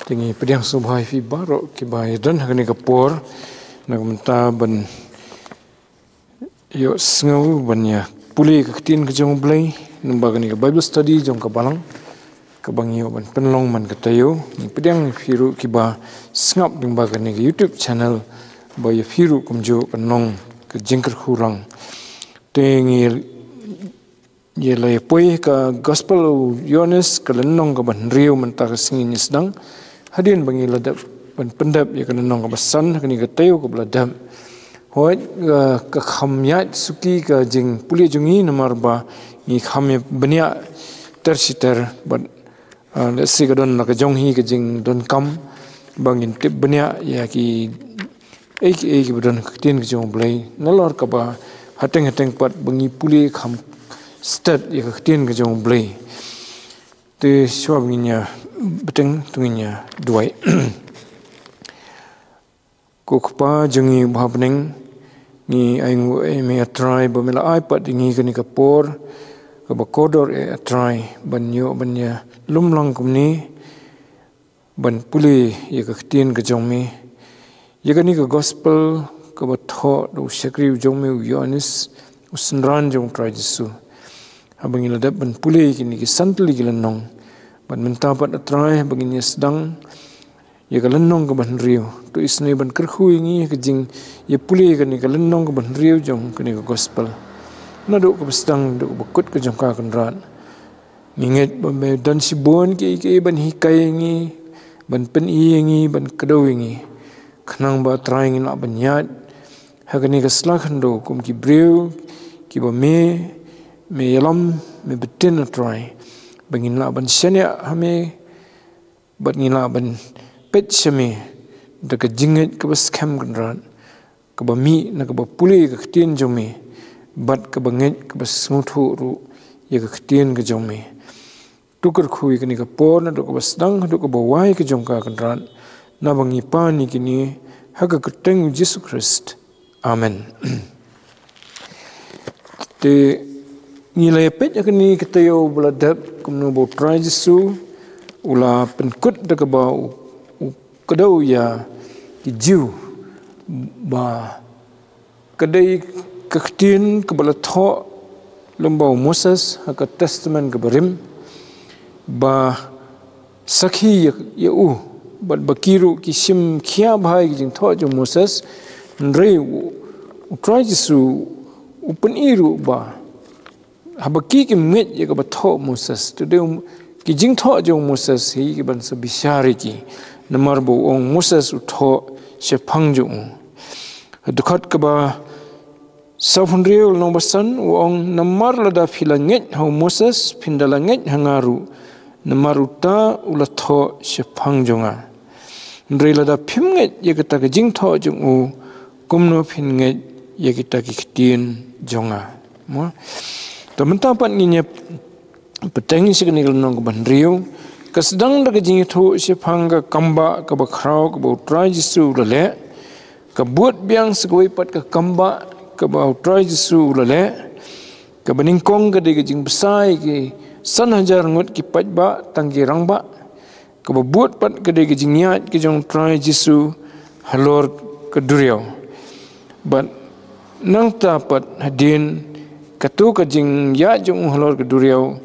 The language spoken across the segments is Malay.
Tingi pediang subhai fi barok ki bai dan hakani kapor nak menta ban yo sngau ban ya puli ka tin ka jong blai numba ni Bible study jong ka balang ka bang yo ban penlong man ka tayo ni pediang firu ki ba sngap ding ba ni YouTube channel ba ya firu kumjo ka nong ka jingkar khurang tingi ye la poi ka gospel Yohanes ka lenong ka ban riu menta ka singin sedang hadian bangi ladap ban pendap ya kana nong ka basan kani ka tayo ka bladam hoi ka khamya suki ka jing puli jungi namar ba ni khamya bania tersiter ban let's see ka don ka jong hi ka jing don kam bangin tip bania ya ki ek don ka tin ka jong blai nalor ka ba hateng pat bangi puli kham stat ya ka tin ka jong blai te shwa nginya beteng tunginya duai kokpa jungi bhabneng ni aingu me atrai bomela iPad ngi kani kapor ka bakodor atrai banyo banya lumlang kumni ban puli ya ka tin ka jongmi ya kani ka gospel ka batho do shakri jongmi Yohanes usnran jong trai Jesu abangi ladap ban puli kini ki santli gilanong ban mentapat atrai baginya sedang ya kalenong ke ban riu tu isne ban kerhu ingi ke jing ya puli kan ni kalenong ke ban riu jong ke ni gospel na duk ke sedang duk bekut ke jong ka kenrat nginget ban dan sibon ke ban hikai ingi ban pen ingi ban kedau ingi kenang ba trai ingi nak banyat ha ke ni ke slakan do kum ki briu ki ba me yalam me betin atrai bangin la ban shania hame bat ngila ban pet shame daga jinget ka bas kham gandran ka ba mi na ka ba puli ka tin jomi bat ka banget ka bas nguthu ru ya ka tin ka jomi tukar khui ka ni ka por na do ka bas dang do ka ba wai ka jong ka gandran na bangi pa ni kini ha ka keteng Jesus Christ amen te nilai pet ya kini kita yo beladap kumno bo try Jesu ula penkut da ba kedau ya jiu ba kedai kektin kebala tho lembau Moses ka testament ke berim ba sakhi ya bat bakiru kisim khia bhai jing tho jo Moses ndrei try Jesu upen iru ba habaki ki met ya ka batho Moses tu de ki jing tho jo Moses hi ki ban sa bishari ki namar bo ong Moses u tho she phang jo dukhat ka ba safundriul no basan ong namar lada philanget ho Moses pindalanget hangaru namaru ta ula tho she phang jonga ndrei lada phimnget ya ka ta ka jing tho jo kumno phinget ya kita ki khtin jonga mo Teman-teman nginya peteng sikni kelonong ke bandriu kesedang dak jingi thu sipang ka kamba ka bakrau ka bautrai Jesu lele ka buat biang segoi pat ka kamba ka bautrai Jesu lele ka beningkong ka de jing besai ki san hajar ngut ki pat ba tangki rang ba ka buat pat ka de jing niat ki jong trai Jesu halor ka duriau but nang ta pat hadin katu ka jing ya jong halor ke duriau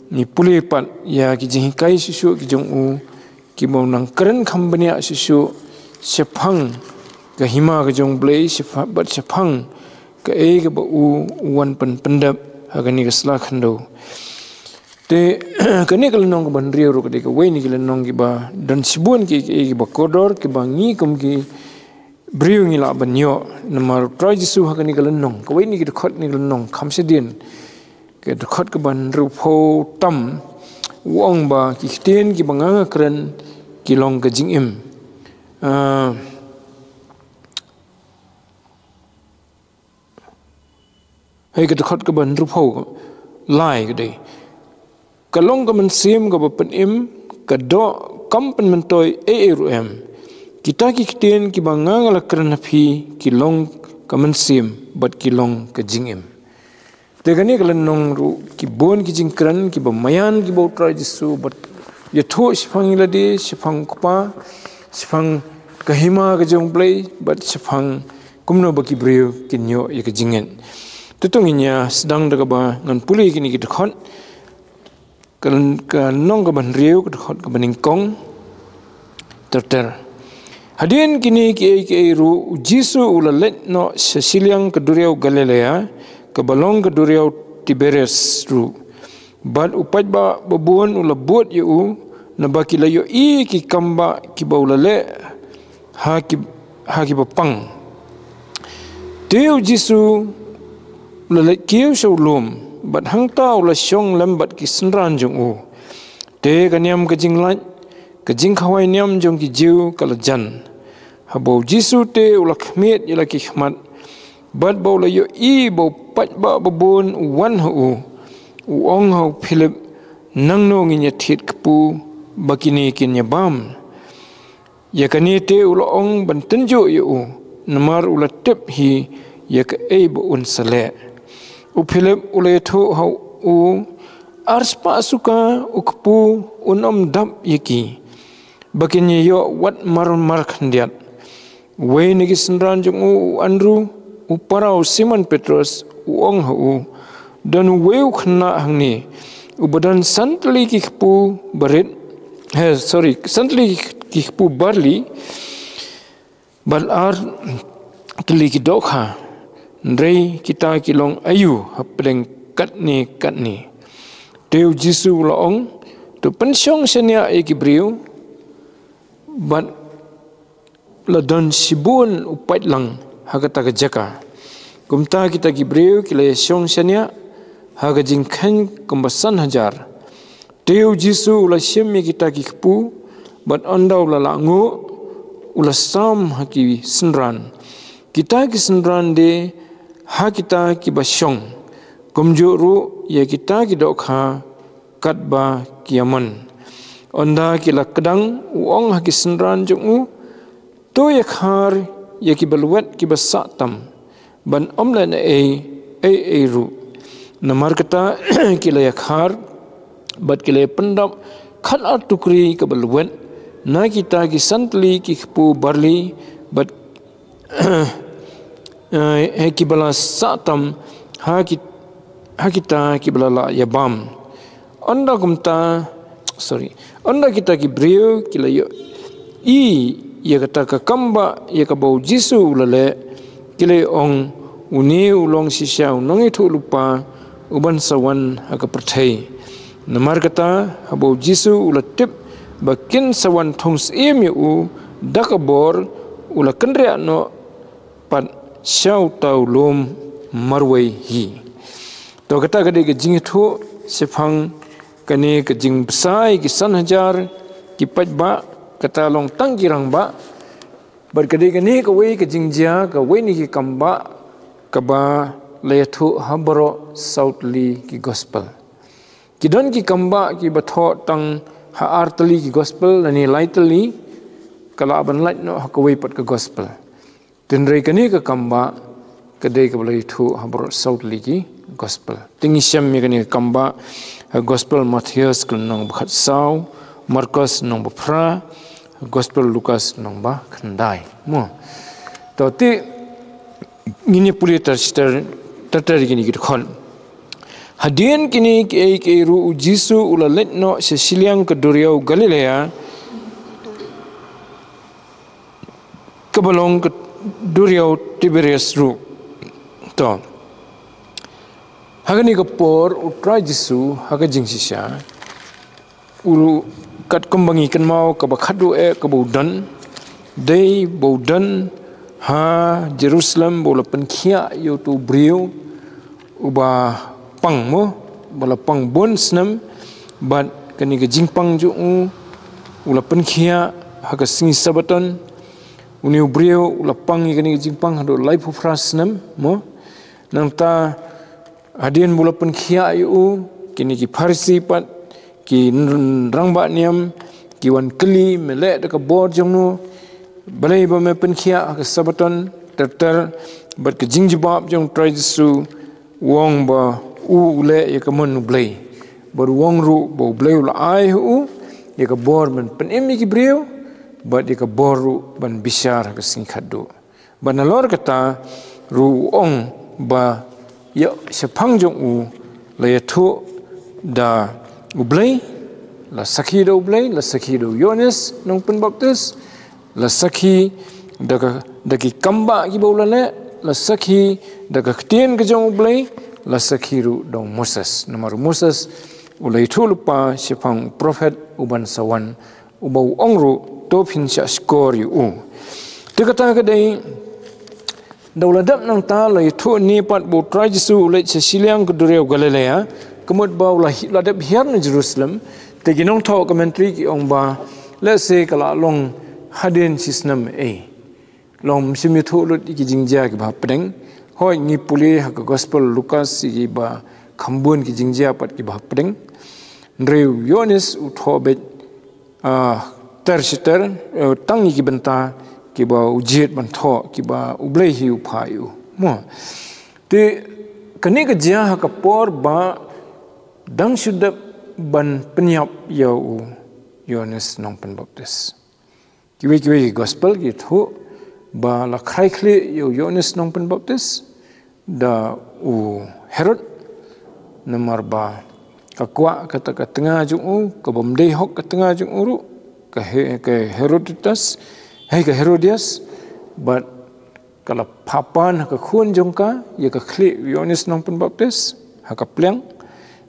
ni puli pat ya ki jing kai susu ki jong ki mau nang keren khambania susu sephang ka hima ka jong blai sephang bat sephang ka ke ba wan pen pendap ha ka ni ka sla khando te ka ni ka nong ka ban riu ro ka de ka we ni ka nong ki ba dan sibun ki ba kodor ki ba ngi kum ki Briu ngila banyo namar try Jesu ha kani kalenong kawai ni kidkhot ni kalenong khamsedin ke dkhot ke ban rupho tam wong ba ki khten ki banga kran ki long ka jingim hai ke dkhot ke ban rupho lai ke dei kalong ka man sim ka pen im ka do kam pen mentoi rum kita ki khten ki banga la kran phi ki long kamansim bat ki long ka jingim te gani kalan nong ru ki bon ki jingkran ki ba mayan ki bo try Jesu bat ya thu sipang iladi sipang kupa sipang kahima ke jong play but sipang kumno baki brio kinyo ya ke jingen tutunginya sedang daga ba ngan puli kini kita khon kan nong ke ban riu ke khon ke baningkong ter hadian kini ki ru jisu ulalet no sesiliang keduriau Galilea ke balong keduriau Tiberias ru bad upat ba babuan ulabut yu na baki layo ki kamba ki baulale ha ki bapang teu jisu ulalet kiu shaulum bad hangta ula syong lambat ki senran jong te kanyam ke jinglat ke jing khawai nyam jong ki jiu kalajan habau jisu te ula khmet ila ki khmat bad baula yo bau pat ba babun wan ong hau Philip nang no nginya thit kpu bakini kinya bam ya kani te ula ong ban tenjo yu namar ula tep hi ya ka bu un sale Philip ula tho hau arspa suka ukpu unom dap yaki bakini yo wat mar khandiat we ni gisnran jong Andrew uparau Simon Petrus ong hau dan weu khna hangni ubadan santli ki khpu barit santli ki khpu barli balar tli ki dokha ndrei kita kilong ayu hapleng katni teu jisu laong tu pensyong senia ki briu bat ladan sibun upat lang hagata jaka kumta kita ki briu kile syong senia haga jingkhan kumbasan hajar teu jisu ula syemi kita ki khpu bat andau la langu ula sam haki senran kita ki senran de ha kita ki basyong kumjuru ya kita ki dokha katba kiaman onda ki la kedang uong haki senran jong to ya khar ya ki balwat ki basatam ban omlan ru namar kata kilaya khar bat kilaya pendap khat tukri ke balwan na kita ki santli ki khpu barli bat ki bala satam ha kita ki bala yabam anda kita ki brio kilaya ya kata ka kamba ya ka bau jisu lale kilaya ong uni ulong sisya unong itu lupa uban sawan haka perthai namar kata habau jisu ula tip bakin sawan thongs emu dakabor ula kendria no pat syau tau lom marwai hi to kata gade ke jing thu sifang kane ke jing besai ki san hajar ki pat ba kata long tang kirang ba bar kade kane ke wei ke jing ja ke wei ni ki kamba kaba layathu habro sautli ki gospel kidon ki kamba ki batho tang ha artli ki gospel ani laitli kala ban lait no hakawai pat ka gospel tinrei kani ka kamba kadai ka layathu habro sautli ki gospel tingi syam mi kani kamba gospel Matthews kunong bakhat sau Markus nong bapra gospel Lukas nong ba khandai mo to ti ngini pulitar tatari kini kita khon hadian kini ke ru jisu ula letno sesiliang keduriau Galilea kebalong keduriau Tiberias ru to hagani kapor utra jisu haga jingsisya ulu kat kembangi kan mau ke bakhadu ke baudan dei baudan ha Jerusalem bola penkhia yo tu brio uba pang mo bola pang bon snam bat kani ke jingpang ju ula penkhia ha ka singi sabaton uni brio ula pang kani ke jingpang hado life of snam mo nang ta hadian bola penkhia yo kini ki farsi pat ki rangba niam ki wan kli melek de ka bor jongno balai ba me penkhia ke sabaton ter bat ke jingjibab jong trai jisu wong ba ule ya kamun blai bar wong ru bo blai la ai dia ka bor ban penimi ki brio ba dia ka boru ban bisyar ka singkhadu ban lor kata ru ong ba ya sepang jong u la ya thu da ublay la sakhi do ublay la sakhi do Yohanes nong Pembaptis la sakhi da ki kamba ki bolale la sakhi da ka ktien ke jong ublay la sakhi ru dong Moses nomor Moses ulai thu lupa sepang prophet uban sawan ubau ongru to phin sha skor yu te kata ka dei dauladap nang ta lai thu ni pat bo trai jisu ulai se siliang ke dureu Galilea kemut ba ulai ladap hiar na Jerusalem te ginong tho commentary ki ong ba la se kala long hadin sisnam long simi thu lut ki jingja ki ba pedeng hoi ngi puli ha gospel Lukas ki ba khambun ki jingja pat ki ba pedeng Reu Yohanes uthobet tersitter tangi ki benta ki ba ujiet ban tho ki ba ublei hi uphayu mo te kani ka jia ha ka por ba dang sudap ban penyap yau Yohanes nong Pembaptis kiwe gospel ki thu ba la khai khle Yohanes nong Pembaptis da Herod nomor ba kakwa kata ka tengah jung ka bomdei hok ka tengah jung uru ka Herodotus ka Herodias but kala papan ka khun jong ka ya ka khli Yohanes nong Pembaptis ha ka pleng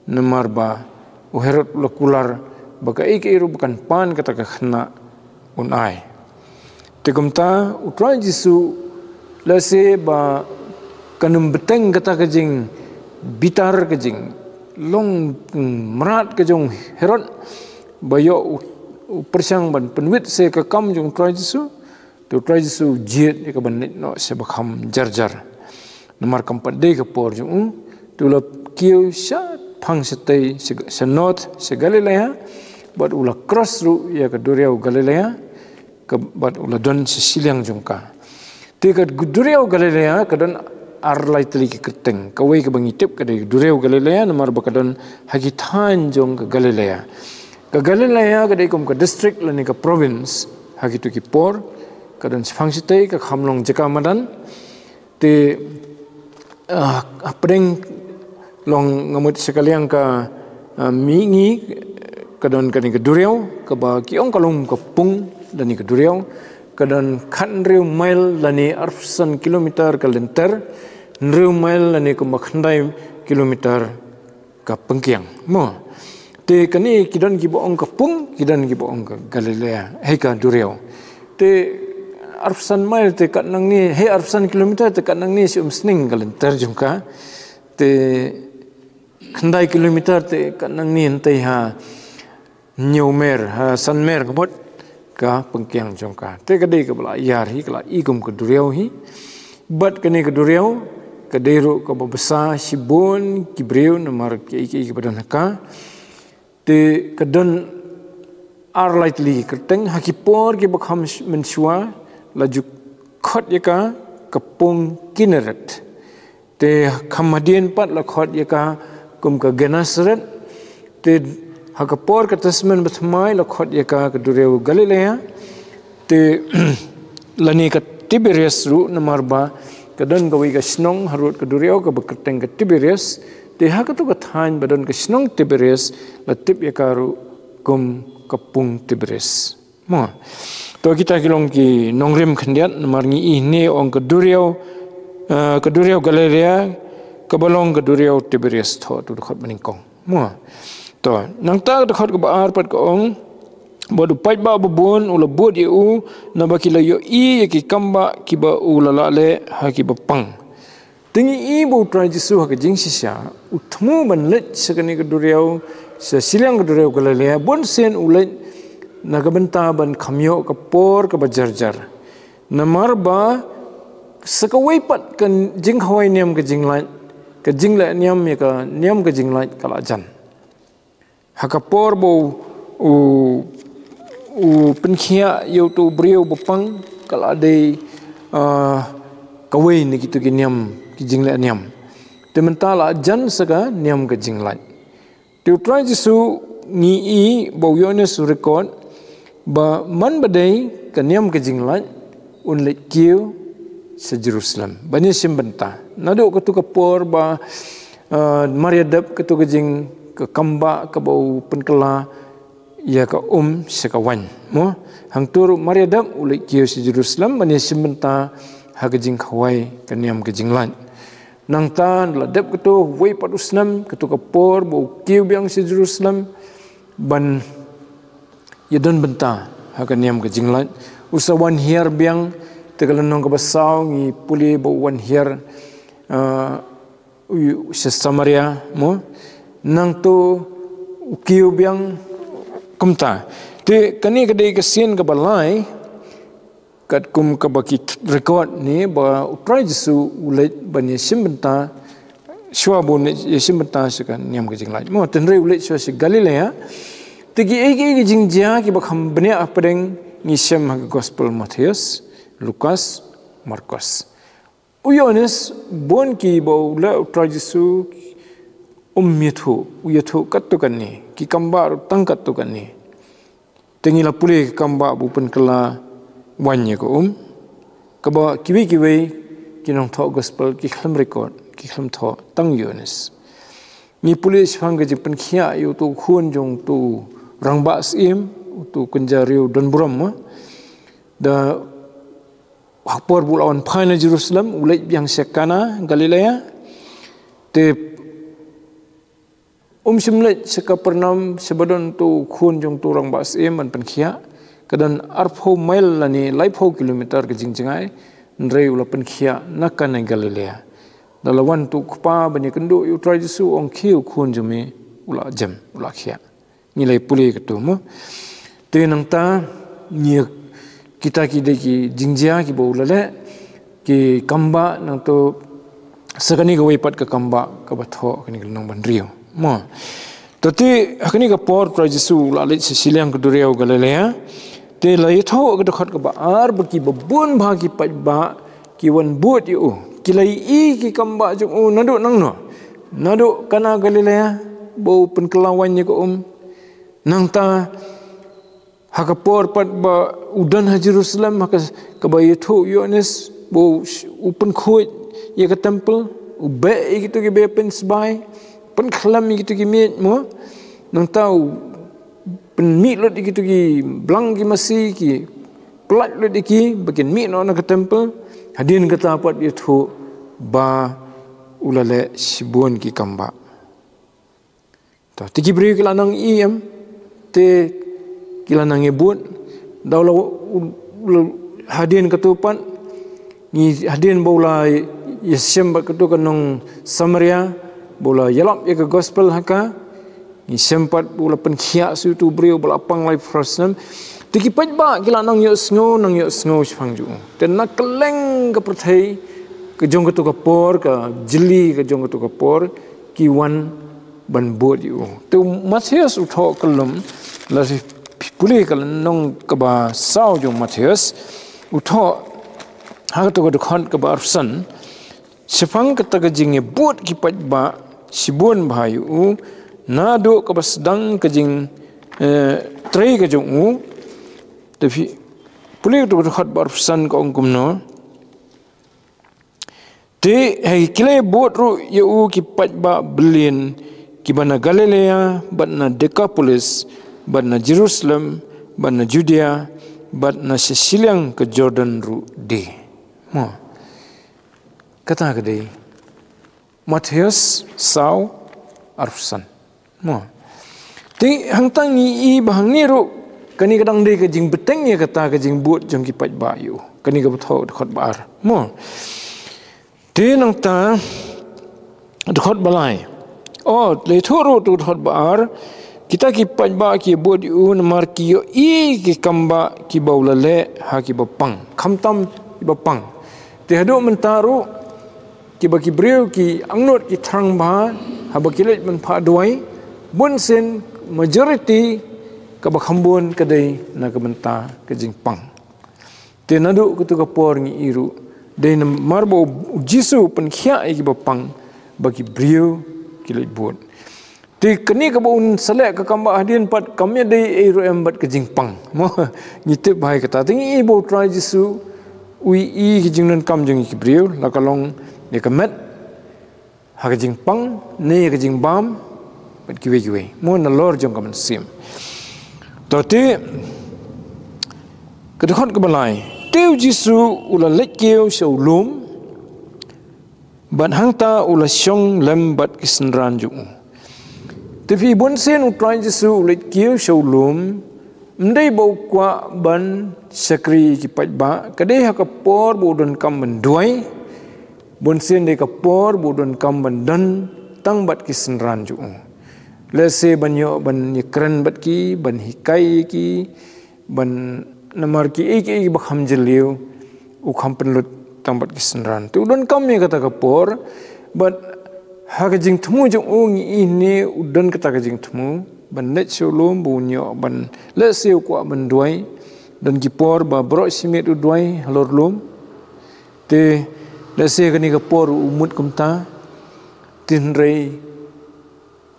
nomor ba Herod lakular baka iru bukan pan kata ka khna unai tegumta utrai jisu lase ba kanum beteng kata ka jing bitar ka jing long merat ke jong Herod bayo persang ban penwit se ka kam jong trai jisu tu trai jisu jiet ka ban no se bakham jar nomor kampat de ka por jong tu la kiu sha phang setei se north se Galilea bat ula cross ru ya ka duriau Galilea ka bat ula don se siliang jong ka te ka duriau Galilea ka don arlai teli ki keteng kawai ke bangitip ke dari dureu Galilea nomor bakadon hagitan jong ke Galilea ke dari kom ke district lani ke province hagitu ki por kadon sifangsitai ke khamlong jakamadan te apreng long ngamut sekaliang ka mingi kadon kani ke dureu ke ba kiong kalung ke pung dani ke dureu kadon khanreu mile lani arsan kilometer ke lenter Nreu mile lani ko makhandai kilometer ka pengkiang mo te kani kidon ki boong ka pung kidon ki boong ka Galilea ka dureu te arsan mile te kat nang ni arsan kilometer te kat nang ni si sning kalenter jungka te khandai kilometer te kat nang ni entai ha nyumer ha sanmer kabot ka pengkiang jungka te kadai ka bala yar hi kala igum ka dureu hi bat kani ka dureu kadero ka babasa sibon kibreu nomor ki badan ka te kadon ar lightly kerteng hakipor ki bakham mensua laju khot yaka kapung Kineret te khamadien pat la khot yaka kum ka Genesaret te hakapor ka tasman bathmai la khot yaka ka dureu Galilea te lani ka Tiberias ru nomor ba kadon gawi ka snong harut ka dureu ka bekerteng ka Tiberias te ha ka to ka than badon ka snong Tiberias la tip yakaru kum kapung Tiberias mo to kita kilong ki nongrim khandiat marngi ini ong ka dureu Galilea ka balong ka dureu Tiberias tho tu khot maningkong mo to nang ta khot ka baar pat ka ong bodu pai ba bubun ula bod eu na bakila yo ki kamba ki ba ula lale ha ki ba pang tingi i bo trai jisu ha ka jing sisya uthmu ban let sakani ka dureu sa silang ka dureu Galilea bon sen ulet na ka benta ban khamyo ka por ka ba jarjar namar ba sakawai pat kan jing hawai niam ka jingla niam ya ka niam ka jingla kala jan ha ka por bo penkhia yo tu brio bopang kala de kawai ni gitu ki niam ki jingla niam te mentala jan saka niam ka jingla te try jisu ngi bau Yohanes record ba man badai kaniam ke jinglat un le kiu se Jerusalem bani simbenta nado ke tu kapor ba mariadap ke tu ke jing ke kamba ke bau penkela ya ke sekawan mo hang tur mariadap ule kiu se Jerusalem bani simbenta ha ke jing khawai kaniam ke jinglat nang tan ladap ke tu wei padusnam ke tu kapor bau kiu biang se Jerusalem ban yadon benta hakan niam ke jinglat usawan hiar biang tegalanong ke basau ngi puli bo wan hiar se Samaria mo nang tu kiu biang kumta te kani kedai kesin ke balai kat kum ke baki record ni ba utrai Jesu ulet bani simbenta shua bon simbenta sekan niam ke jinglat mo tenre ulet shua se Galilea tegi egi jingjia ki bakham bania apdeng ngisem ha gospel Matius, Lukas, Markus. Yohanes bon ki baula utra Jesu ummithu uyathu kattukan ni ki kamba tangkat tukan ni. Tengila pule kamba bupen kala wanye ko kaba kiwi kinong tho gospel ki kham record ki kham tho tang Yohanes. Ni pule swang ge pen khia yu tu khun jong tu rangba sim tu kenjariu dan buram da hakpor bulawan phana Jerusalem ulai yang sekana Galilea te simlet seka pernam sebadon tu khun jong tu rangba sim man penkhia kadan arpho mile lani laipho kilometer ke jingjingai ndrei ula penkhia nakana Galilea dalawan tu kpa bani kendo yu try Jesu ong khiu khun jumi ula jam ula khia nilai pulih ketemu tenang ta ni kita ki jingjia ki bolale ki kamba nang tu sekani ke wepat ke kamba ke batho kini nang bandrio mo tati akini ke por pra Jesu lalit sisilang ke duriau Galilea te lai tho ke dekat ke baar beki bebun ba ki patba ki wan but yu ki lai ki kamba jung nadu nang no nadu kana Galilea bau penkelawannya ke nang ta hakapor pat ba udan ha Jerusalem haka kabayetho Yohanes bo upen khoi ye ka temple ube gitu ke be pen sbai pen khlam gitu ke mit mo nang tau pen mit lot gitu ke blang ki masih ki plat lot ki bagian mit no na ka temple hadin kata pat yetho ba ulale sibun ki kamba ta tiki bri ki lanang iem te kila nangebut daulah hadin ketupan ni hadin bola yesem ketu kanong Samaria bola yalap ya ke gospel haka ni sempat bola penkhia su tu brio bola pang life frosnam tiki pajba kila nang yo sngo phangju ten nak keleng ke perthai ke jong ketu kapor ke jeli ke jong ketu kapor ki wan ban bod yu tu Matius utho kelum la pulih kalau nong keba sau jong Matius utho ha to ko khon keba arsan sepang kata kejing but kipat ba sibun bayu nado keba sedang kejing trei ke jong tapi pulih to ko khot ba arsan ko ongkumno te hai kile but ru yu kipat ba belin kibana Galilea batna Decapolis batna Jerusalem batna Judea batna sesilang ke Jordan ru de mo kata kedai Matius sau arfsan mo ti hangtang ni bahang ni ru kani kadang de ke jing beteng ya kata ke jing but jong kipat bayu kani ke betho khot bar mo ti nang ta khot balai le thoro tu thot bar kita ki pajba ki bod un mar ki yo ki kamba ki baulale ha ki bapang khamtam ki bapang te hado mentaru ki baki breu ki angnot ki thrang ba ha bakilet man pha doi bun sen majority ka bakhambon kadai na ka menta ka jingpang te nadu kutu ka por ngi iru de marbo Jesu pen khia ki bapang baki breu kilit buat. Ti kini ke baun selek ke kambak hadian pat kami ada ero embat ke jingpang. Mo ngitip bahai kata tingi ibu try jisu ui ke jingnan kam jing kibriu la kalong ne kemet ha ke jingpang ne ke jingbam pat kiwe mo na lor jong kam sim. Toti kedekot ke balai teu jisu ula lekeu shaulum ban hangta ula syong lembat kisenran jung. Tapi bonsen utrai Jesu ulit kiu shaulum mendai bau kwa ban sakri kipat ba kadai hakapor bodon kam menduai bonsen de kapor bodon kam bandan tang bat kisenran ju lese banyo ban yekran bat ki ban hikai ki ban namar ki ek bakham jeliu u kham penlut tang bat kisenran tu don kam ye kata kapor bat hak jing temu jong ngi ini udan kata jing temu ban net sholom bunyo ban leseu kwa ban duai dan kipor ba bro simit duai halor lum te lese kani kapor umut kumta tin rei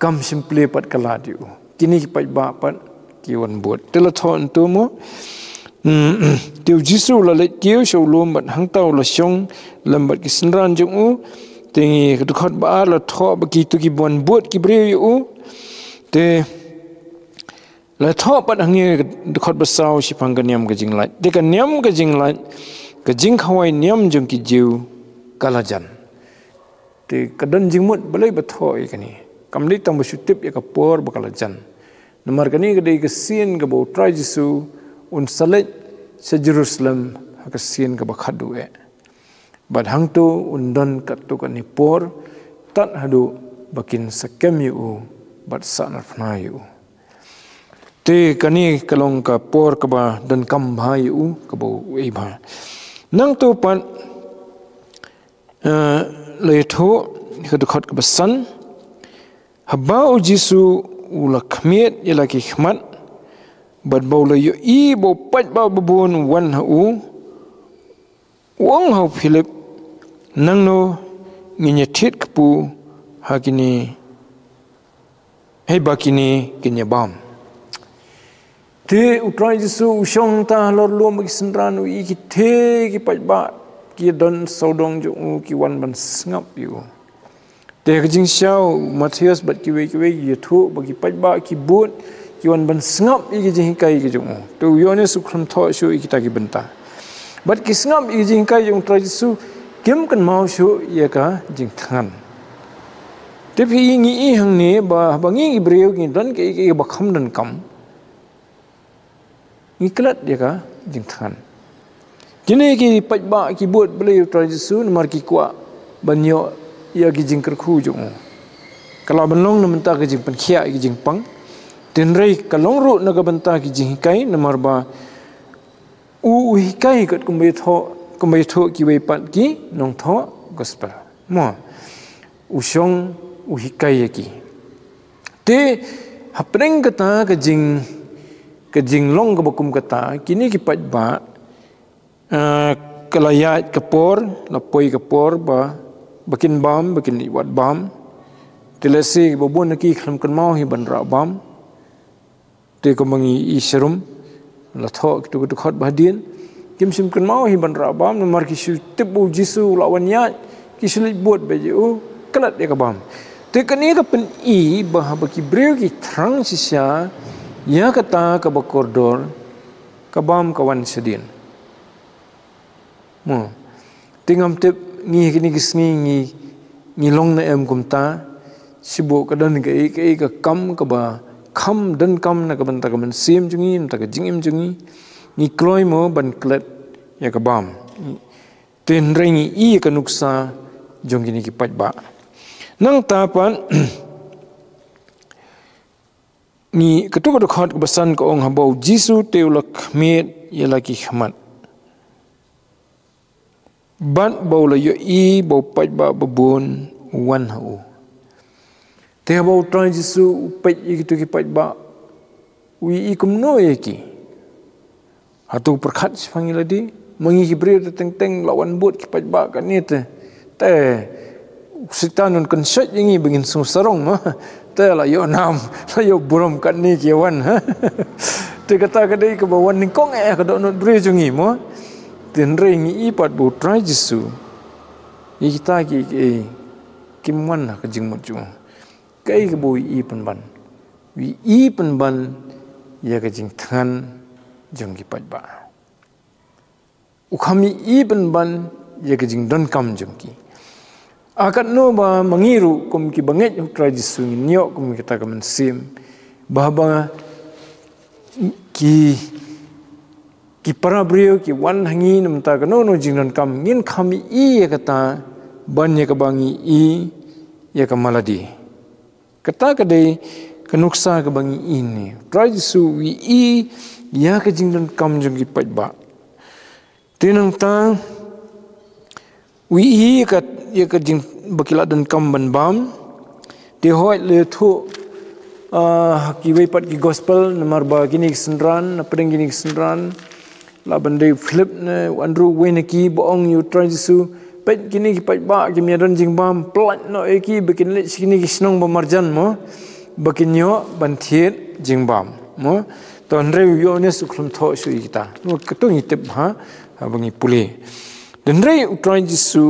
kam simple pat kaladio kini kipai ba pat kiwan buat telethon tu mo tiu jisu la le kiu sholom ban hang tau la syong lambat kisenran jong tingi kedekot ba la tho begitu ki bon buat ki breu yu te la tho pat hangi dekot besau si panganiam ke jinglat de kan niam ke jinglat ke jing khawai niam jong ki jiu kalajan te kadan jingmut balai betho ikani kamli tam besutip ya kapor bakalajan nomor kani gede ke sin ke bau try jisu un salet se Jerusalem ke sin ke bakhadu bad hang tu undon kat tu kan nipor tat hadu bakin sakem yu bad sanar pna yu te kani kalong ka por ka ba dan kam bha yu ka bo ei bha nang tu pan le tho ka du khat ka basan habau jisu ula khmiet yala ki khmat bad bau le yu i bo pat ba bun wan hu wong hau Philip nang no nginya tit kpu hakini hei bakini kinya bam te utrai Jesu usyong ta lor lom ki senran ui ki the ki pat ba ki don sodong jo ki wan ban ngap yu te ka jing xiao Matius bat ki we ye thu ba ki pat ba ki but ki wan ban ngap i ki jing kai ki jo tu yone su khram tho shu i ki ta ki benta bat kisngam i jing kai yung trai Jesu kim kan mau shu ye ka jing than te phi ngi i hang ne ba bangi breu ngi don ke ke ba kham dan kam ngi klat ye ka jing than kini ki pat ba ki buat beli trai Jesu mar ki kwa banyo ya ki jing ker khu jung kalau benong na menta ki jing pen khia ki jing pang tin rei kalong ru na ka benta ki jing kai na mar ba u hikai kat kumbai tho ki wei pat ki nong tho gospel mo u shong u hikai ki te hapreng kata ke jing long ke bakum kata kini ki pat ba kelayat kepor lapoi kepor ba bakin bam bakin wat bam telesi babon ki kham kan mau hi ban ra bam te ko mangi i serum la tho tu tu khot badin kim sim kan mau hi ban ra bam no mar ki su tibu Jesu lawan ya ki sulit buat beju kelat dia ka bam te kani ka pen i bah ba ki breu ki thrang sisya ya kata ka bakordor ka bam kawan sedin mo tingam tip ngi kini kisngi ngi long na em kumta sibo ka dan ka kam ka ba kham dan kam na ka ban ta ka man sim jungi ta ka jingim jungi ni kloi mo ban klet ya ka bam ten rengi i ka nuksa jongi ni ki pat ba nang tapan ni ketuk khot besan ko ong habau Jesu teulak met ya laki khmat ban bau la yo i bau pat ba babun wan hu te bau trai Jesu pat i tu ki pat ba wi i kum no ye ki hatu perkhat sipangila di mengi ki bre teng teng lawan buat ki pat ba kan ni te sitanun kan syat yangi begin sarong mah ta la yo nam la yo buram kan ni kiawan ha te kata kadai ke bawan ni kong ka do not bre jungi mo tin ring i pat bu trai jisu i kita kim wan ka jing mo chu kai ke bu i pan ban wi i pan ban ya ka jing than jong ki pat ba ukami i pan ban ya ka jing don kam jong ki akat no ba mangiru kum ki banget trai jisu nyok kum kita ka mensim bahaba ki para brio ki wan hangi namta ka no jing don kam ngin kami i ya kata ban ya ka bangi i ya ka maladi kata kadai kanuksa ka bangi ini trai jisu wi i ya ka jing don kam jong ki pat ba tinang ta wi i ka ya ka jing bakila don kam ban bam de hoi le thu ki wei pat ki gospel namar ba gini senran na pedeng gini senran la bande Philip ne Andrew weneki boong yu trai jisu pet gini ki pat ba ki miadan jing bam plat no eki bikin le sini ki snong ba marjan mo bakin yo ban thiet jing bam mo ton re yo ne sukhum tho su kita no katung itep ha bangi puli dan re trai jisu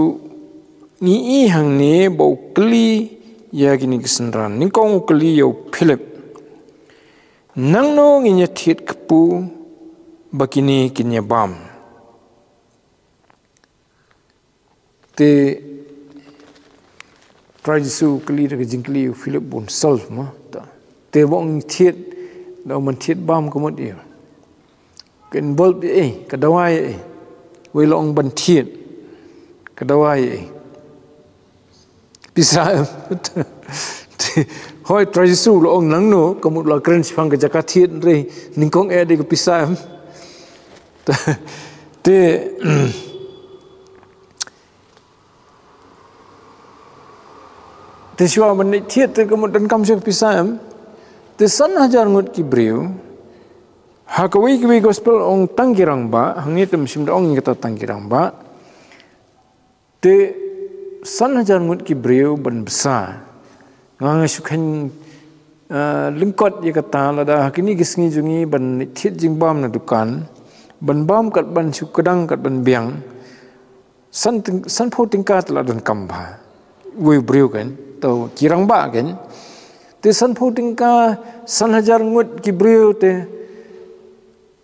ni i hang ne bau kli ya gini kesenran ni kong kli yo Philip nang no nginya thiet kpu bakini kinya bam te trai jisu kli de jing kli Philip bun solve ma ta te bong thiet da man thiet bam ko mod yo ken bol ka dawai we long ban thiet ka dawai bisa hoi trai jisu lo ong nang no kamut la kren sipang ka jakathit re ningkong e de ka pisam te te siwa man thiet te kamut dan kam se pisam te san hajar ngut ki breu ha ka wi ki gospel ong tangkirang ba hangi tem sim da ong kata tangkirang ba te san hajar ngut ki breu ban besar ngang sukhan lingkot ye kata lada kini gisngi jungi ban thit jing bam na dukan ban bam kat ban su kadang kat ban biang san pho tingka tla don kamba we breu kan to kirang ba kan te san pho tingka san hajar ngut ki breu te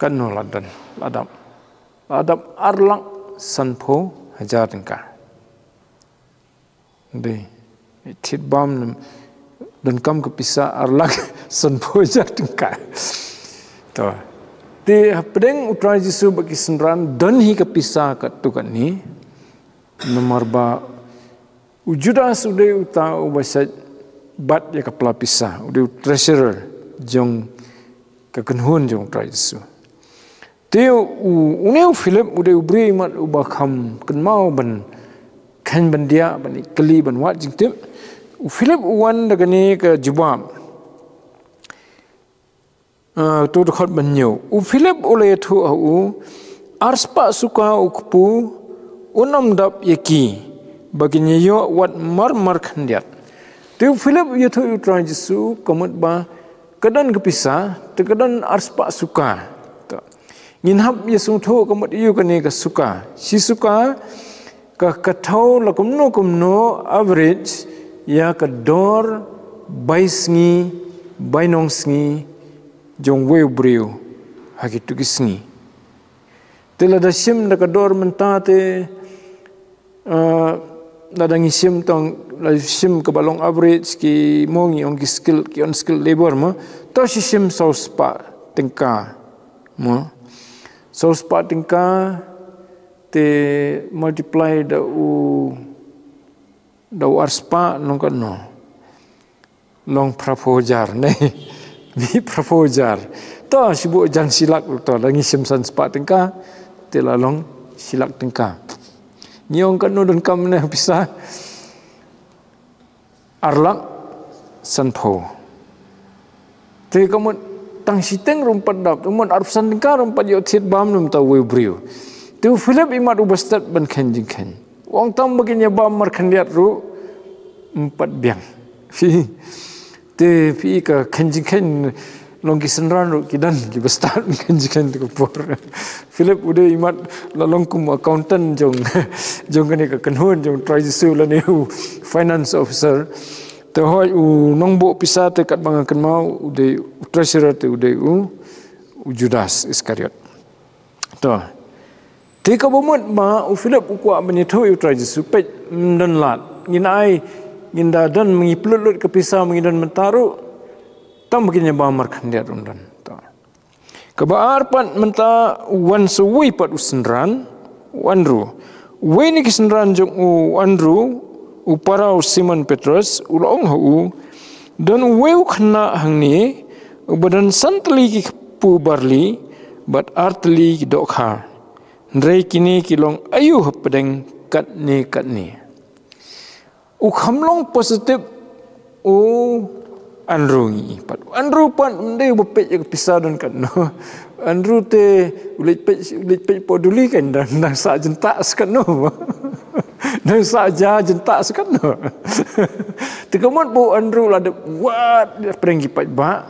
kan no ladan ladam arlang san pho hajar tingka de thit bam dan kam kepisa arlak san pho hajar tingka to te pedeng utrai jisu bagi senran dan hi kepisa kat tu kan ni nomor ba ujuda sude uta ubasat bat ya kapla pisa ude treasurer jong kakenhun jong utrai jisu te uneu Philip ude ubri mat ubakam kenmau ban kan bandia ban kli ban wat jing tip Philip wan dagani ke jubam tu khot ban nyu Philip ole thu au arspa suka ukpu unam dap yeki baginya yo wat mar khandiat tu Philip ye thu utrai jisu kamut ba kadan kepisa te kadan arspa suka nginhap yesu thu kamut yu kani ka suka si suka ka kathau la kumno average ya ka dor baisngi bainongsngi jong we breu hakitu kisngi tela da sim da ka dor mentate da dangi sim tong la sim ka balong average ki mongi on ki skill ki on skill labor mo to si sim so spa tingka mo so spa tingka te multiply da arspa nong no long prapojar ne mi prapojar to sibu jan silak to dangi sim san spa tingka te la long silak tingka nyong kan no don kam ne bisa arlak sanpho te kamut tang siteng rumpat dap umon arsan tingka rumpat yo thit bam num ta we briu tu Philip imat ubastat ban khenjing khen wong tam baginya bam mar khandiat ru 4 biang. Te pi ka kanjing long kisenran kidan ki bestat kanjing tu por. Philip udah imat lalong kum accountant jong kani ka kanhun jong try su la new finance officer. Te hoi nong bo pisah te kat bang kan mau udah treasurer te udah Judas Iskariot. To. Te ka bomot ma Philip ukwa menitho try su pe dan lat. Nginai nginda dan mengiplut ke pisah mengidan mentaru tam begini bamar kandiat undan. Kebaar pat menta wan suwi pat usenran wanru. We ni kisenran jong wanru uparau Simon Petrus ulong hu dan we khna hangni badan santli ki pu barli bat artli ki dokha. Ndrei kini kilong ayu pedeng katni. Khamlong positif Andrew ni pat Andrew pat ndai bepek je pisah dan kan no Andrew te ulit pek poduli kan dan sa jentak sekan no dan sa ja jentak sekan no tegamot bu Andrew ladep wat perenggi pat ba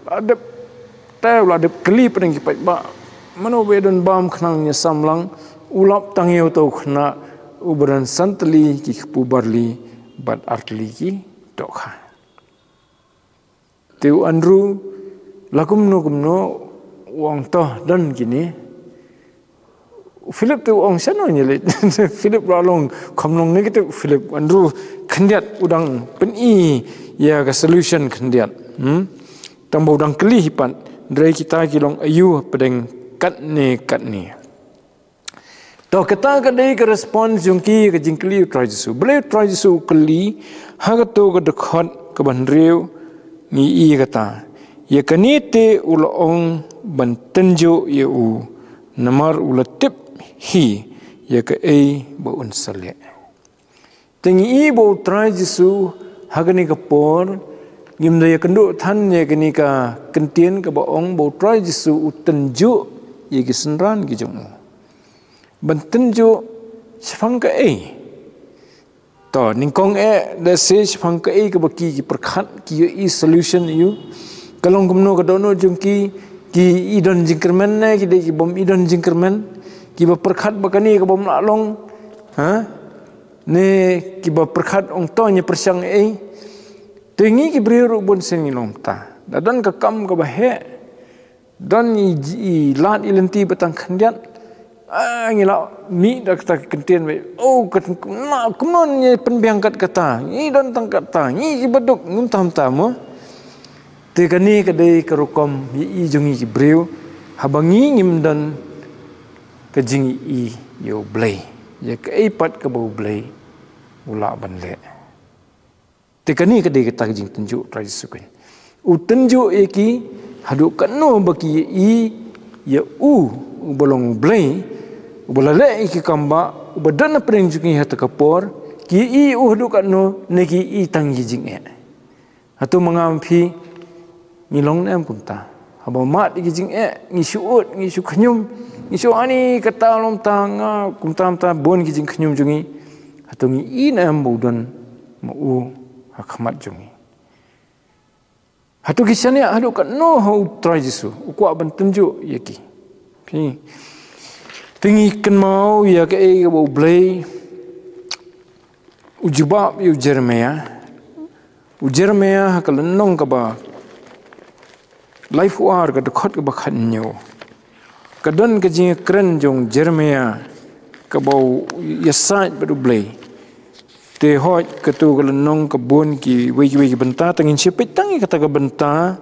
ladep tahu ladep keli perenggi pat ba mano bedon bam khnangnya samlang ulap tangiu tau khna ubaran santli ki pu barli bat artli ki dokha. Tiu Andrew lakumno wang toh dan gini Philip tu wang sana nyelit Philip lalong komnong ni kita Philip Andrew kandiat udang peni ya ke solution kandiat tambah udang kelih hipan dari kita kilong ayu pedeng kat ni toh kita kadai ke respons jungki ke jingkli try Jesu beliau try Jesu keli hagatu ke dekat ke bandriu ni kata ya kanite ulong bantenjo ya namar ulatip hi ya ke ba unsale tengi bo try Jesu hagani kapor ngimda ya kendo than ya gani ka kentien ka baong bo try Jesu utenjo ya gisenran gijong bantenjo sifang ka to ningkong da se sifang ka ke baki ki perkhat ki solution you kalong gumno ka dono jungki ki idon jingkermen ne ki de ki bom idon jingkermen ki ba perkhat bakani ka bom lalong ne ki ba perkhat ong to nya persyang tengi ki briru bon sengi long ta dan ka kam ka bahe dan i lat ilenti batang khandiat ngila mi dak tak kentien we na kumon nye penbiangkat kata ni don tangkat ta ni beduk ngum tam te kani kadai karukom i jungi ki breu habangi ngim dan ke jingi i yo blai ya ke pat ke bau blai ula banle te kani kadai kita jing tunjuk tradisi kan utunjuk ki haduk kanu baki i ya bolong blai bolale iki kamba badan pring juki hata kapor ki i uhdu kanno neki i tangi jing atu mangampi ngilong nem kunta haba mat iki jing ngi suut ngi su khnyum ngi su ani kata lom tanga kuntam ta bon ki jing khnyum jungi atu ngi i nem bodan mu hakmat jungi hatu kisane hadu kanno ho try Jesu ukwa ban tunjuk yaki pi tinggi kan mau ya ke bau blai ujubab yu Jeremia kalenong ka ba life war ka dekat ka bakhan nyo kadan ka jing kren jong Jeremia ka bau yasaj badu blai te hoj ka tu kalenong ka bon ki wei benta tangin sipit tangi kata ka benta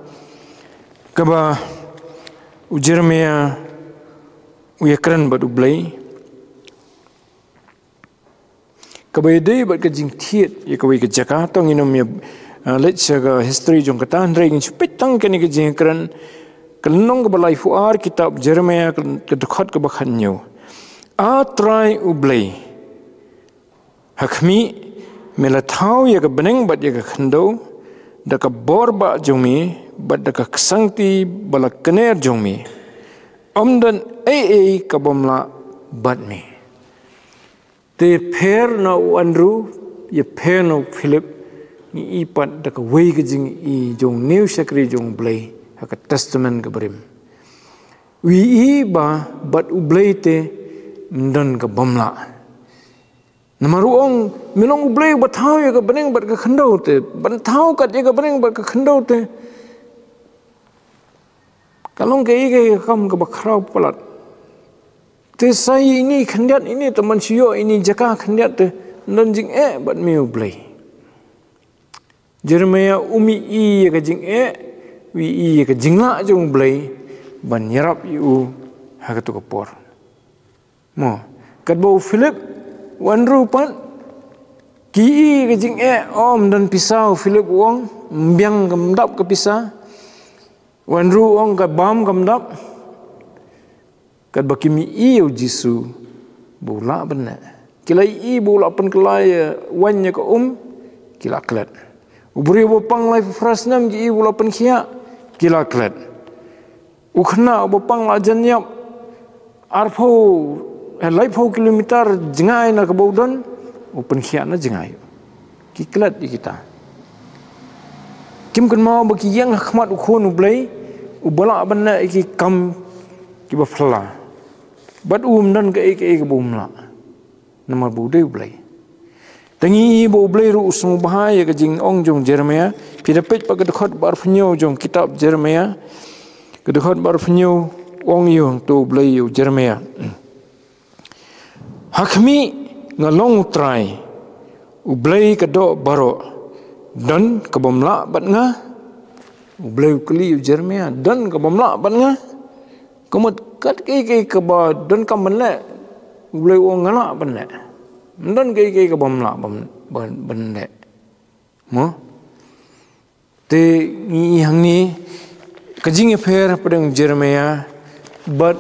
ka ba Jeremia uya keren badu blai kabai dei bat ka jing thiet ya kabai ka Jakarta nginom ya let's ga history jong kata ndrei ngin chupit tang kani ka jing keren kalnong ka balai fuar kitab Jeremia ka dekat ka bakhan nyo a try u blai hakmi melathau ya ka beneng bat ya ka khando da ka borba jongmi bat da ka ksangti balak kener jongmi Omdan kabomla badmi. Te per no Andrew, ye per no Philip, ni ipat da ka wei ka jing I jong new shakri jong blai ha ka testament ka berim wi I ba bat u blai te mdan ka bamla namaruong minong u blai ba thau ya ka beneng bat ka khandau te ban thau kat ya ka beneng bat ka khandau te kalong ke I kam ka ba khrau palat te sai ini khandiat ini teman siyo ini jaka khandiat te nan jing bat meu blai Jeremia umi I ka jing wi I ka jingla jong blai ban yarap yu ha ka to ka por mo kat bo Philip wan rupan ki I ka jing om dan pisau Philip wong mbiang gamdap ka pisa wan ru ong ka bam gamdap kat bakimi I Jisu bola bena kilai I bola pen kelai wanya ka kila klat ubri bo pang lai frasnam ji I bola pen khia kila klat ukhna bo pang la janyap arpho lai pho kilometer jingai na ka bodon open khia na jingai ki klat di kita kim kan mau baki yang khmat ukhon ublai ubala bena ki kam ki ba phla bat dan ka ka bumla nama budai ublai tangi bo ublai ru usung bahaya ka jing ong jong Jeremia pidapet pa kadkhot bar phnyo jong kitab Jeremia kadkhot bar phnyo ong yong to ublai yu Jeremia hakmi ngalong trai ublai ka do baro dan ka bumla bat nga ublai kli yu Jeremia dan ka bumla bat nga komot kat ke ba don kam banle ulai wong ngala banle don ke ka bamla banle mo te ni hang ni kajing affair padang Jeremia but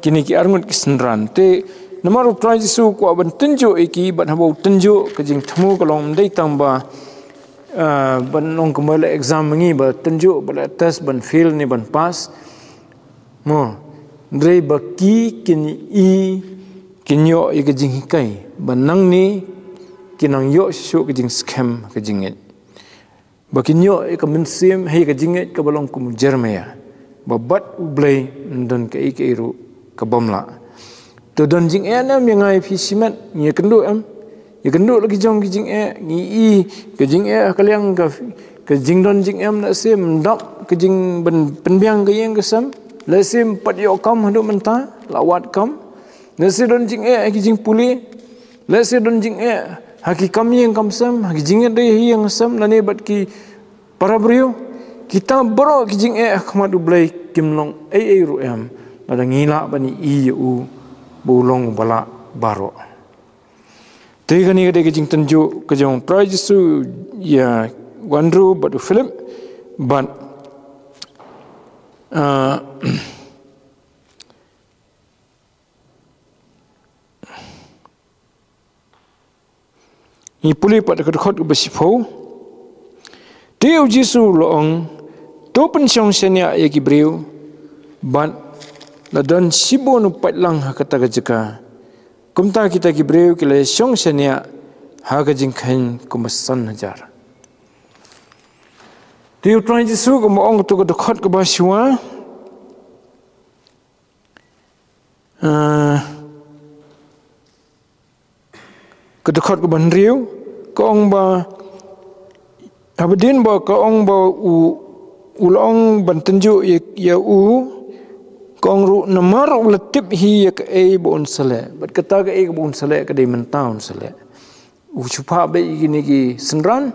kini ki arngut kisendran te namaru try Jisu ko ban tunjo iki ban habo tunjo kajing thamu kalong dei tamba ban nong kembali exam ngi ba tunjo ba test ban fail ni ban pass mo Dre baki kini I kinyo I kajing hikai banang ni kinang yo shu kajing scam kajing it bakinyo I ka mensim hei kajing it ka balong kum Jeremia babat ublai dan ka I iru ka bamla to don jing nam yang ai phi simet ni kendo ya kendo lagi jong kajing ni I kajing kaliang ka kajing don jing na sim dap kajing ben penbiang ka yang kesam Lesim pat yo kam hadu menta lawat kam nasi don jing haki jing puli lesi don jing haki kam yang kam sam haki jing dei yang sam lani bat ki para brio kita bro ki jing khmadu blai kimlong ru em pada ngila bani I u bulong bala baro te gani gade ki jing tenju ke jong try Jisu ya wanru batu Philip but ni puli pada kedekot ubasifo teu Jisu loong to pensiong senia ya gibreu ban ladan sibo nu patlang hakata gajaka kumta kita gibreu kila siong senia ha gajingkhan kumasan hajar teu try Jisu ko moong to kedekot ke baswa kedekot ke banriu ko ong ba habedin ba ko ong ba ulong bantenju ya ko ong ru namar ulatip hi ya ka bon sale bat kata ka bon sale ka dei mentaun sale chupa be gini ki senran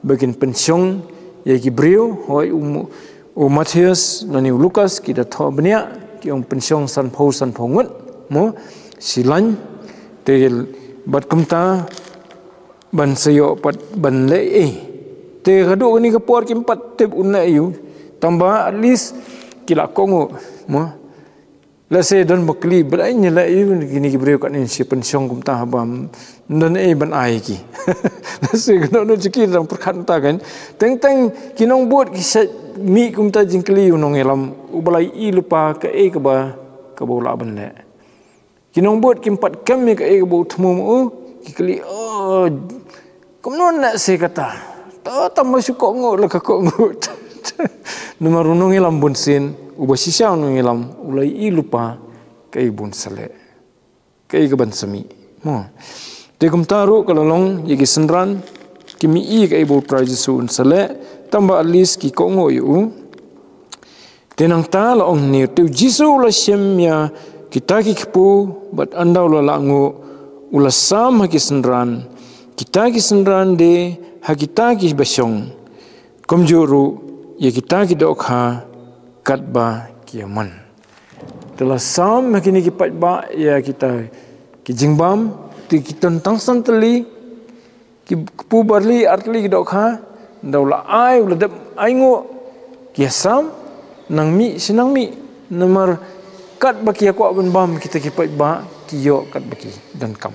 bagin pensiong ya ki brio hoi Matius nani Lukas kita tho benia ki ong pensiong san pho ngut mo silan tel bat kumta ban sayo pat ban le te gado ni ka por kim pat te unna yu tamba at least kila kongo mo la se don bakli brai ni la yu ni ki brio kan ni si pensiong kumta habam non ban ai ki la se gado no jiki dang perkhan ta kan teng kinong buat ki mi kumta jingkli unong elam ubalai I lupa ka ka ba ka bola ban le kinong buat kimpat kami ka ka bo thmu ki kli kumnon na se kata tambah syukur ngut lah kakak ngut. Nama runung ilam bunsin, ubah sisa runung ilam, ulai I lupa kai bun sale, kai keban semi. Tegum taru kalau long yagi senran, kimi I kai bu trajisu sale, tambah alis ki kongo yu. Tenang ta la ong ni tu jisu la syemya kita ki kepu bat andau la langu ula sam haki senran kita ki senran de hakita ki basyong komjuru ya kita ki dokha katba kiaman telah sam haki ki patba ya kita ki jingbam ti ki tentang santeli ki kepu barli artli ki dokha ndau la ai ula dep aingo ki sam nang mi senang mi nomor kat baki aku abun bam kita kipat ba kiyo kat baki dan kam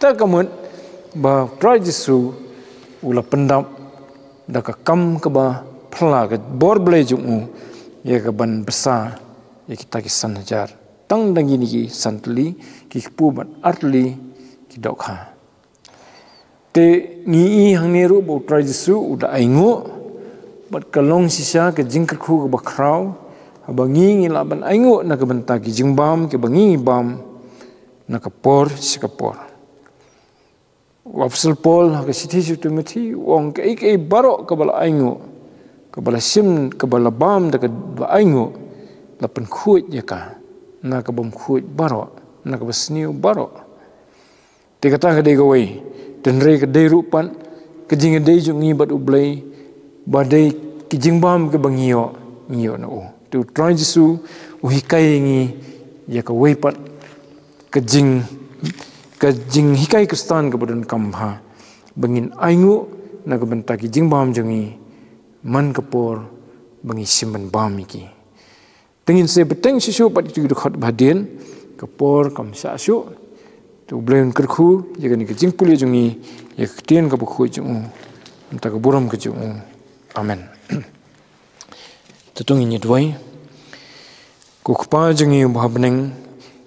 tak kamut ba trajisu ula pendap dak kam ke ba phla ke bor ble jungu ya ke ban besar ya kita kisan hajar tang dangi ni ki santli ki pu ban artli ki dokha te ngi hang ni ru bo trajisu uda aingo bat kalong sisa ke jingker khu ke bakrau abangi ngi laban aingo na ke benta ki jingbam ke bangi bam na ke por sikapor wapsel pol ke siti situ meti wong ke baro ke bala aingo ke bala sim ke bala bam de ke aingo lapan khuit ya ka na ke bam khuit baro na ke basniu baro te kata ke de gawe den re ke de rupan ke jing de jungi bat ublai badai ki jingbam ke bangio ngio na o tu try jisu uhikai ngi ya ka weipat ke jing hikai kristan ke badan kambha bangin aingu na ke benta ki jingbam jangi man kapor bangi simban bam ki tengin se beteng sisu pat tu khot badin kapor kam sa su tu blen kerkhu ya ni ke jingpuli jangi ya ketien ka bukhu jangu enta ka buram ke jangu amen. Tetung ini dua. Kukpa jengi bahabneng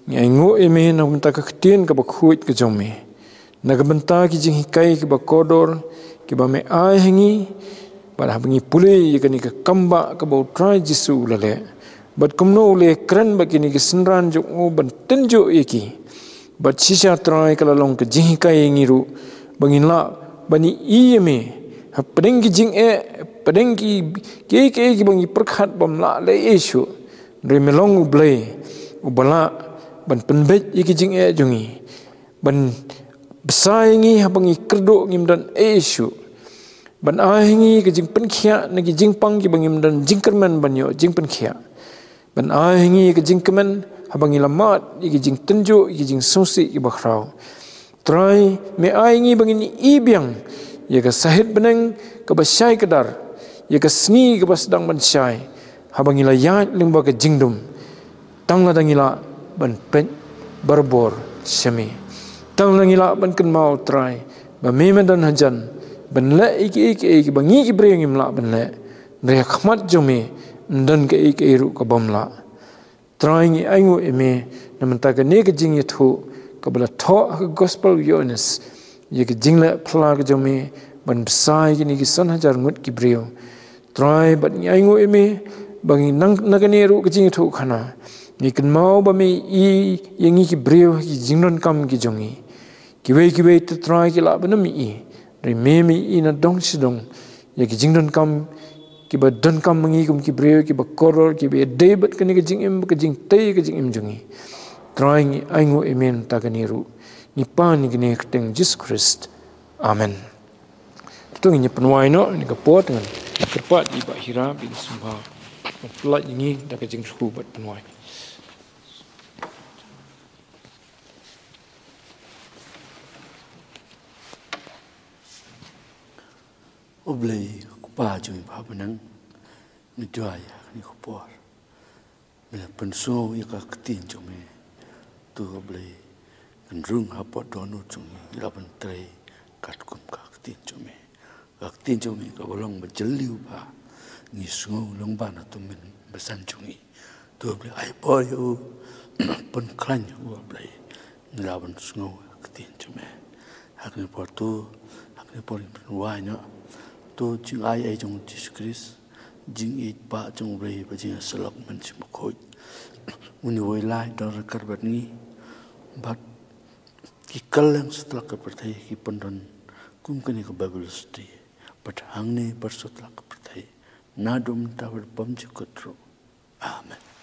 nyango eme na benta ka ketien ka bakhuit ke jome. Na ka benta ki jing hikai ki bakodor ki ba me ai hangi pada bangi puli ka ni ka kamba ka bau try jisu lale. Bat kumno le kran ba ki ni ki senran jo ban tenjo iki. Bat sisa try kala long ka jing hikai ngiru bangin la bani ieme pedeng ki jing pedeng ki bangi perkhat bam la le isu remelong ublai ubala ban penbet ki jing jungi ban besai ngi habangi kerdo ngim dan isu ban ahingi ki jing penkhia na ki jing pang ki bangim dan jingkerman banyo jing penkhia ban ahingi ki jing kemen habangi lamat ki jing tenjo ki jing sosi ki bakrau try me ahingi bangini ibiang ya ka sahid beneng ke basyai kedar ya ka sngi ke basdang bansyai habangila yat limba ke jingdum tangla dangila ban pen barbor semi tangla ngila ban ken mau try ba meme dan hajan ban le iki bangi ki breng imla ban le re khmat jome ndan ke iki ru ka bamla trying aingu eme namanta ke ne ke jing yathu ka bala tho gospel yones ye ke jingle phla ke jome ban besai kini ki san hajar ngut ki brio try bat nyango eme bangi nagane ru ke jing thu khana ni kan mau ba me I yangi ki brio ki jingron kam ki jongi ki we te try ki la banam I re me I na dong sidong ye ki jingron kam ki ba don kam mangi kum ki brio ki ba koror ki be de bat kani ki jing em ke jing te ke jing em jongi trying aingo emen taganiru ni pan ni gene keteng Jesus Christ amen. Itu ini penuai no ni kapot dengan kerpat di bahira bin sumba pelat ini dah kejeng suku buat penuai. Oblei kupa jui babenang ni juai ni kupor. Bila penso ia ka ketin jome tu oblei nrung hapot donu jumi laban trai kat kum ka ketin jome. Waktu jumi ka bolong berjeliu ba ni sungu long ba na tu men besan jungi tu beli ai po yo pun klan yo beli laban sungu ketin jumi hakni por tu hakni por wai no tu jing ai jong Jesus Christ jing it pa jong rei ba jing salak man chi makhoi uni woi lai dor kar bat ni bat ki kalang setelah kepertai ki pendon kum kini ke Bible study bat hang ni bersetelah kepertai nadum tawar pam jukutro amen.